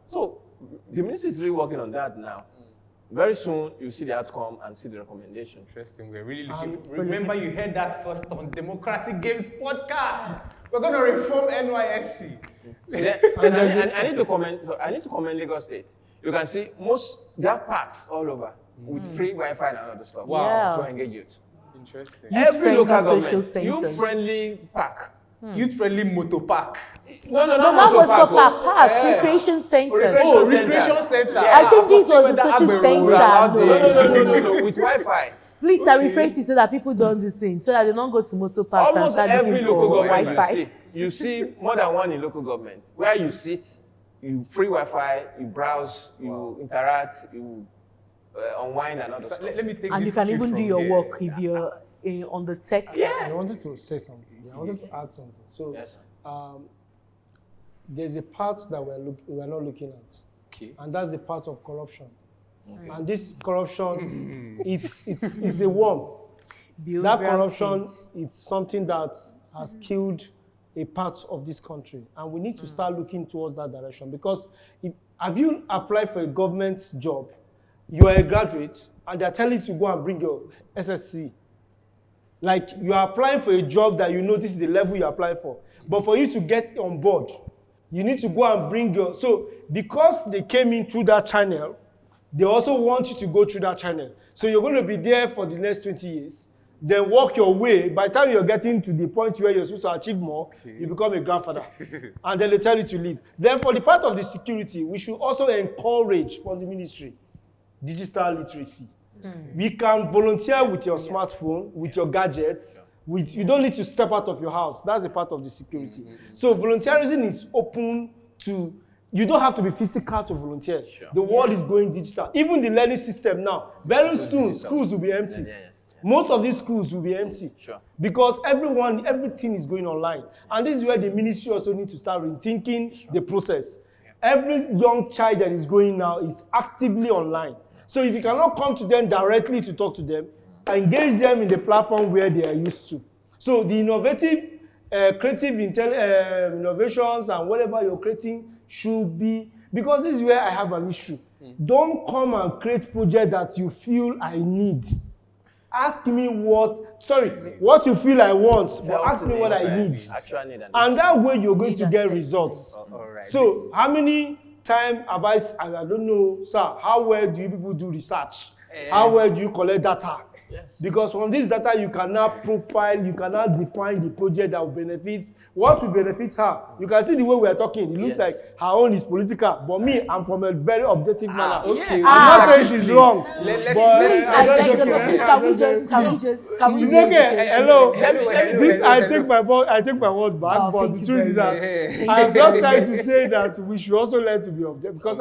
so the ministry is really working on that now. Very soon, you see the outcome and see the recommendation. Interesting. We're really looking. Remember, you heard that first on Democracy Games podcast. We're going to reform NYSC. And I need to comment. So I need to comment Lagos State. You can see there are parks all over with free Wi-Fi and all the stuff. Wow. To engage youth. Interesting. Every local social government, centers. youth-friendly park. Youth-friendly motor park. No, Not motor what park. parks, recreation centers. Oh, Recreation recreation center. I think this was the social center. No, with Wi-Fi. Please, I rephrase it so that people don't listen, so that they don't go to motor parks and Almost start every looking local for government Wi-Fi. you see more than one in local government. Where you sit, you free Wi-Fi, you browse, you interact, you unwind and all that So stuff. let me take And this you can cue even from do your here. work if you're on the tech. I wanted to say something. I wanted to add something. So, Yes. there's a part that we're not looking at. Okay. And that's the part of corruption. Okay. And this corruption, it's a worm. That corruption, it's something that has killed a part of this country. And we need to start looking towards that direction. Because have you applied for a government job, you're a graduate, and they're telling you to go and bring your SSC. Like, you are applying for a job that you know this is the level you apply for. But for you to get on board, you need to go and bring your... So, because they came in through that channel, they also want you to go through that channel. So you're going to be there for the next 20 years, then walk your way. By the time you're getting to the point where you're supposed to achieve more, you become a grandfather. And then they tell you to leave. Then for the part of the security, we should also encourage from the ministry digital literacy. We can volunteer with your smartphone, with your gadgets. You don't need to step out of your house. That's a part of the security. So volunteerism is open to, you don't have to be physical to volunteer. Sure. The world is going digital. Even the learning system now, very soon, schools will be empty. Most of these schools will be empty. Sure. Because everything is going online. And this is where the ministry also needs to start rethinking the process. Every young child that is growing now is actively online. So if you cannot come to them directly to talk to them, engage them in the platform where they are used to. So the innovative, creative innovations and whatever you're creating should be, because this is where I have an issue. Don't come and create project that you feel I need. Ask me what you feel I want, but ask me what I need. And that way you're going to get results. So how many times have I don't know, sir, how well do you people do research? How well do you collect data? Yes. Because from this data, you can now profile, you can now define the project that will benefit, what will benefit her. You can see the way we are talking. It looks like her own is political, but me, I'm from a very objective manner. Okay. I'm not saying she's wrong. Can we just? It's okay. Hello. I take my word back, but the truth is that I'm just trying to say that we should also learn to be objective, because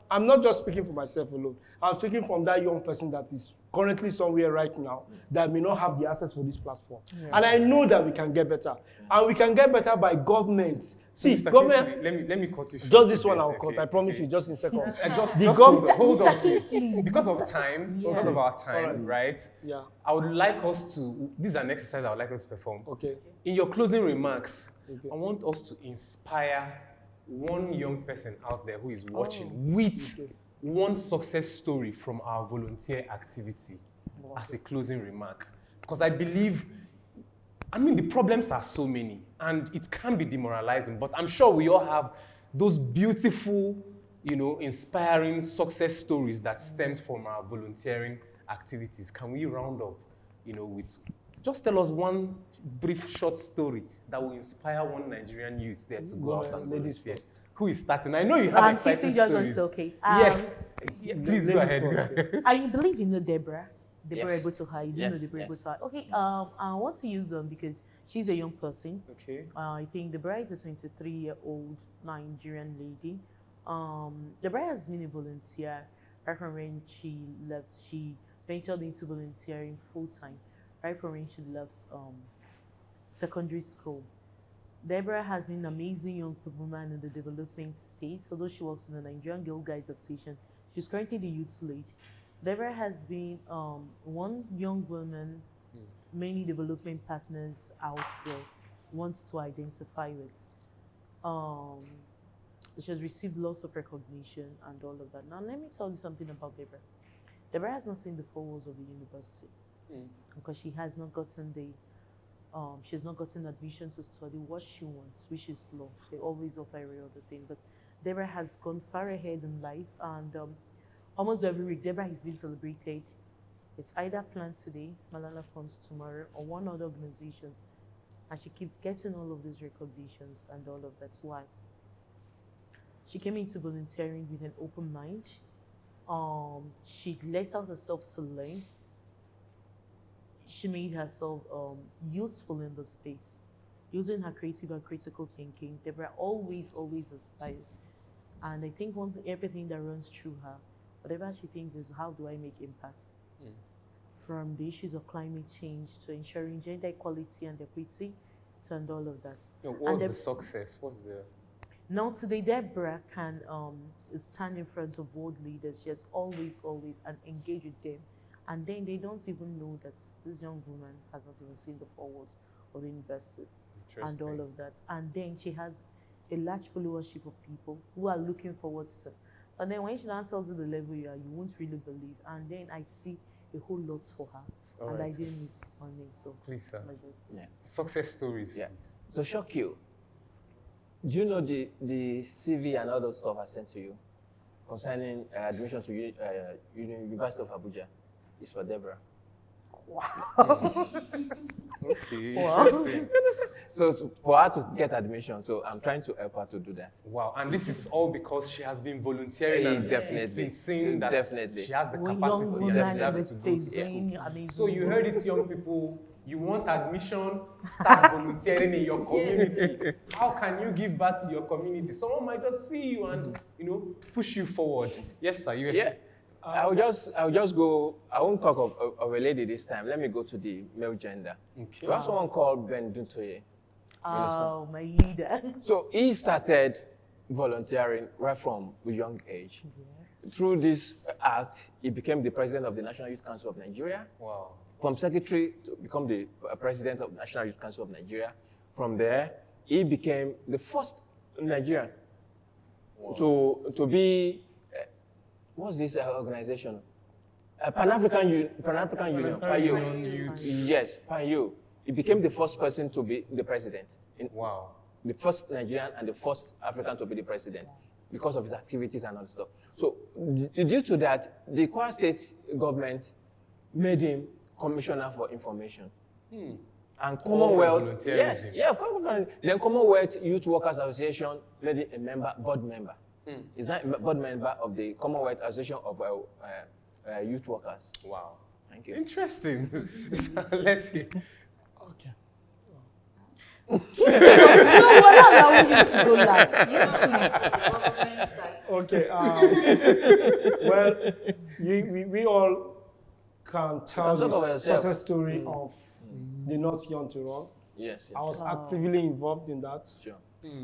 I'm not just speaking for myself alone. I'm speaking from that young person that is currently somewhere right now that may not have the access for this platform. Yeah. And I know that we can get better. And we can get better by government. See, Mr. government... let me cut you short. Just this one I'll cut. I promise you, just in seconds. Just hold on, please. Because of time, because of our time, right? Yeah. I would like us to... This is an exercise I would like us to perform. Okay. In your closing remarks, I want us to inspire one young person out there who is watching with one success story from our volunteer activity as a closing remark. Because I believe, the problems are so many and it can be demoralizing, but I'm sure we all have those beautiful, inspiring success stories that stems from our volunteering activities. Can we round up, with, just tell us one brief short story that will inspire one Nigerian youth there to go out and volunteer. Who is starting? I know you have exciting stories. Okay. Yes. Please go ahead. I believe you know Deborah. Deborah Evbotokhai. You know Deborah Evbotokhai. Okay. I want to use them because she's a young person. Okay. I think Deborah is a 23-year-old Nigerian lady. Deborah has been a volunteer right from when she left. She ventured into volunteering full time right from when she left secondary school. Deborah has been an amazing young woman in the development space. Although she works in the Nigerian Girl Guides Association, she's currently the youth lead. Deborah has been one young woman many development partners out there wants to identify with. She has received lots of recognition and all of that. Now, let me tell you something about Deborah. Deborah has not seen the four walls of the university because she has not gotten she's not gotten admission to study what she wants, which is law. They always offer every other thing. But Deborah has gone far ahead in life, and almost every week, Deborah is being celebrated. It's either planned today, Malala Funds tomorrow, or one other organization. And she keeps getting all of these recognitions and all of that. Why? She came into volunteering with an open mind. She let out herself to learn. She made herself useful in the space. Using her creative and critical thinking, Deborah always aspires. And I think everything that runs through her, whatever she thinks is, how do I make impact? From the issues of climate change to ensuring gender equality and equity and all of that. What's the success? What's the... Now today, Deborah can stand in front of world leaders, just always, and engage with them. And then they don't even know that this young woman has not even seen the forwards of the investors and all of that. And then she has a large followership of people who are looking forward to. And then when she now tells you the level you are, you won't really believe. And then I see a whole lot for her. All and right. I didn't miss money. So Please, sir. Yeah. Success stories. Yeah. Please. To shock you, do you know the CV and all those stuff I sent to you concerning admission to University of Abuja is for Deborah. Okay, Wow. interesting. So for her to get admission, so I'm trying to help her to do that. Wow, and this is all because she has been volunteering and Definitely. it's been seen that Definitely. she has the One young capacity woman and in deserves the to go to States school. doing amazing So you work. heard it, young people. You want admission, start volunteering in your community. How can you give back to your community? Someone might just see you and push you forward. Yes, sir. You Yeah. I'll just go. I won't talk of a lady this time. Let me go to the male gender. Okay. We have someone called Ben Duntoye. Oh, my leader. So he started volunteering right from a young age. Through this act, he became the president of the National Youth Council of Nigeria. Wow. From secretary to become the president of the National Youth Council of Nigeria. From there, he became the first Nigerian to be, what's this organization? Pan-African Union, Union Youth. Yes, PAN-U. He became the first person to be the president. Wow. The first Nigerian and the first African to be the president because of his activities and all stuff. So due to that, the Kwara State government made him Commissioner for Information. And Commonwealth, yes, yeah, Commonwealth. Then Commonwealth Youth Workers Association made him a board member. He's not a board member of the Commonwealth Association of Youth Workers. Wow. Thank you. Interesting. Let's see. Okay. No, we're not allowing you to go last. Yes, please. Okay. Well, we all can tell talk about the yourself. success story of the Not Young to Run. Yes, I yes. was actively involved in that. Sure.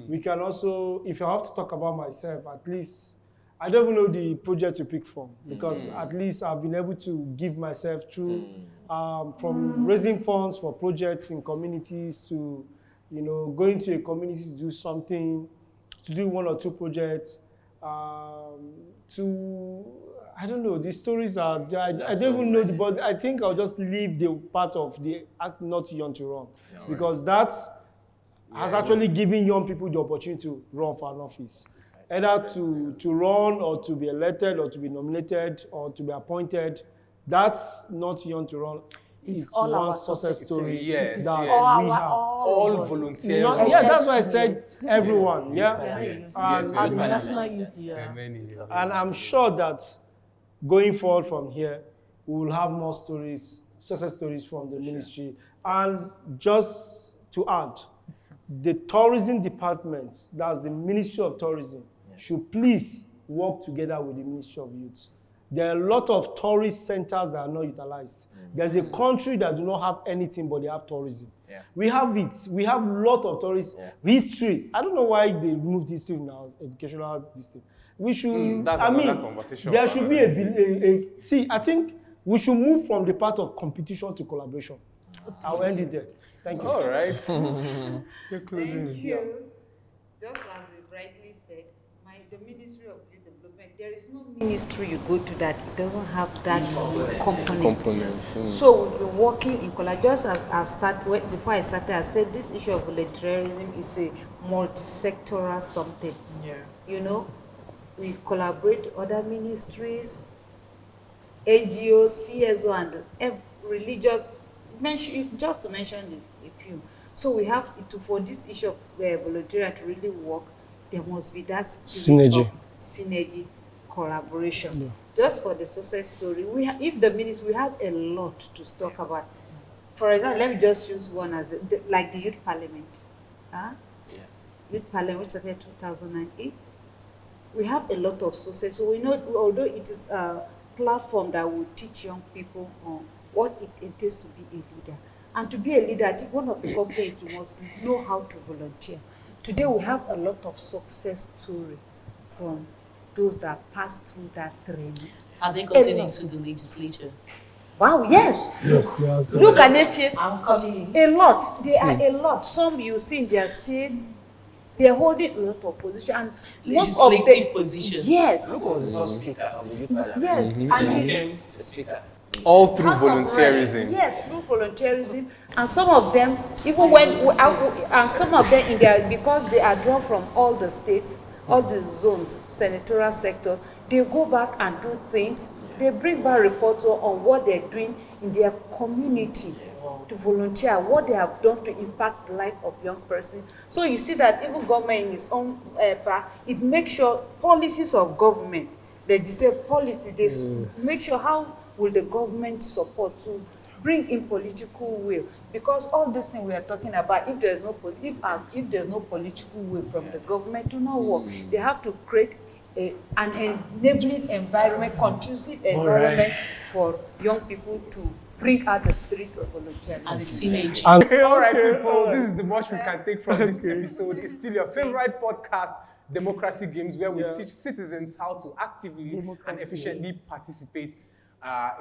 We can also, if I have to talk about myself, at least, I don't even know the project to pick from because at least I've been able to give myself through from raising funds for projects in communities to, going to a community to do something, to do one or two projects, to, I don't know, the stories are, I don't even know, but I think I'll just leave the part of the act Not Young to Run because that has actually given young people the opportunity to run for an office. Either to run or to be elected or to be nominated or to be appointed. That's Not Young to Run. It's all one our success story Yes, that yes. we have. All volunteering. Yeah, that's why I said Yes. everyone. Yes, Yeah. yes, And, yes, At the very National many. Youth Year. and I'm sure that going forward from here, we will have more stories, success stories from the ministry. And just to add, the tourism department, that's the Ministry of Tourism, should please work together with the Ministry of Youth. There are a lot of tourist centers that are not utilized. There's a country that do not have anything, but they have tourism. Yeah. We have it. We have a lot of tourist history. I don't know why they removed history in our educational system. We should, That's another conversation. there should be see, I think we should move from the part of competition to collaboration. I'll end it there. Thank you. All right. Thank you. Just as you rightly said, the Ministry of Youth Development, there is no ministry you go to that it doesn't have that component. So we've been working in collaboration. Just as I've started, before I started, I said this issue of volunteerism is a multi-sectoral something. Yeah. We collaborate with other ministries, NGOs, CSO, and religious. Just to mention a few. So we have to, for this issue of volunteering to really work, there must be that synergy, collaboration. Just for the success story, if the ministry, we have a lot to talk about. For example, let me just use one as like the Youth Parliament. Yes. Youth Parliament, which started in 2008. We have a lot of success. So we know, although it is a platform that will teach young people on what it is to be a leader. And to be a leader, I think one of the components you must know how to volunteer. Today we have a lot of success story from those that passed through that training. Have they gotten into the legislature? Wow, yes. Yes, yes. Look at it. I'm coming. A lot. There are a lot. Some you see in their states, they're holding a lot of position and most of Legislative positions. Yes. Who was the first speaker of the youth parliament? Yes. He And he's became the speaker. All through House of volunteerism. Rep. Yes, through volunteerism, and some of them, even when, and some of them in their, because they are drawn from all the states, all the zones, senatorial sector, they go back and do things. They bring back reports on what they're doing in their community to volunteer, what they have done to impact the life of young person. So you see that even government in its own part, it makes sure policies of government, legislative policy, they make sure how will the government support to bring in political will, because all these things we are talking about, if there's no if there's no political will from the government, to not work. They have to create an enabling environment, conducive environment for young people to bring out the spirit of volunteerism. And teenage. All right, people, this is the much we can take from this episode. It's still your favorite podcast, Democracy Games, where we teach citizens how to actively and efficiently participate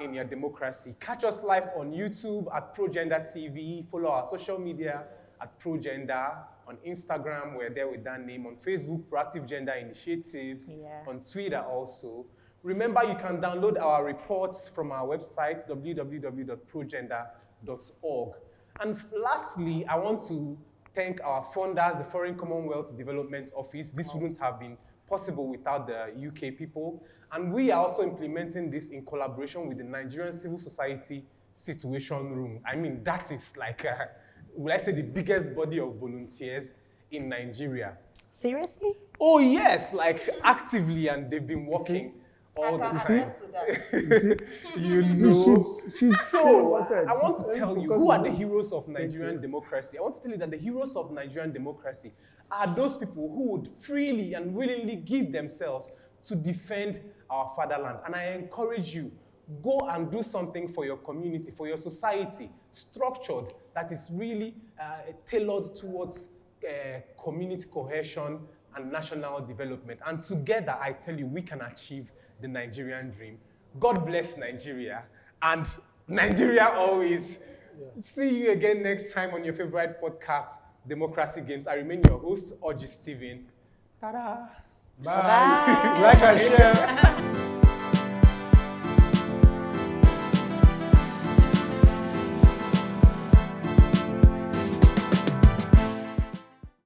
in your democracy. Catch us live on YouTube at ProGender TV. Follow our social media at ProGender. On Instagram, we're there with that name. On Facebook, Proactive Gender Initiatives. On Twitter also. Remember, you can download our reports from our website, www.progender.org. And lastly, I want to thank our funders, the Foreign Commonwealth Development Office. This wouldn't have been possible without the UK people. And we are also implementing this in collaboration with the Nigerian Civil Society Situation Room. I mean, that is like, will I say, the biggest body of volunteers in Nigeria. Seriously? Oh yes, like actively, and they've been working all the time. You know. So, I want to tell you, who are the heroes of Nigerian democracy? I want to tell you that the heroes of Nigerian democracy are those people who would freely and willingly give themselves to defend our fatherland. And I encourage you, go and do something for your community, for your society, structured, that is really tailored towards community cohesion and national development. And together, I tell you, we can achieve the Nigerian dream. God bless Nigeria, and Nigeria always. Yes. See you again next time on your favorite podcast, Democracy Games. I remain your host, Oji Steven. Ta-da! Bye. Like and share.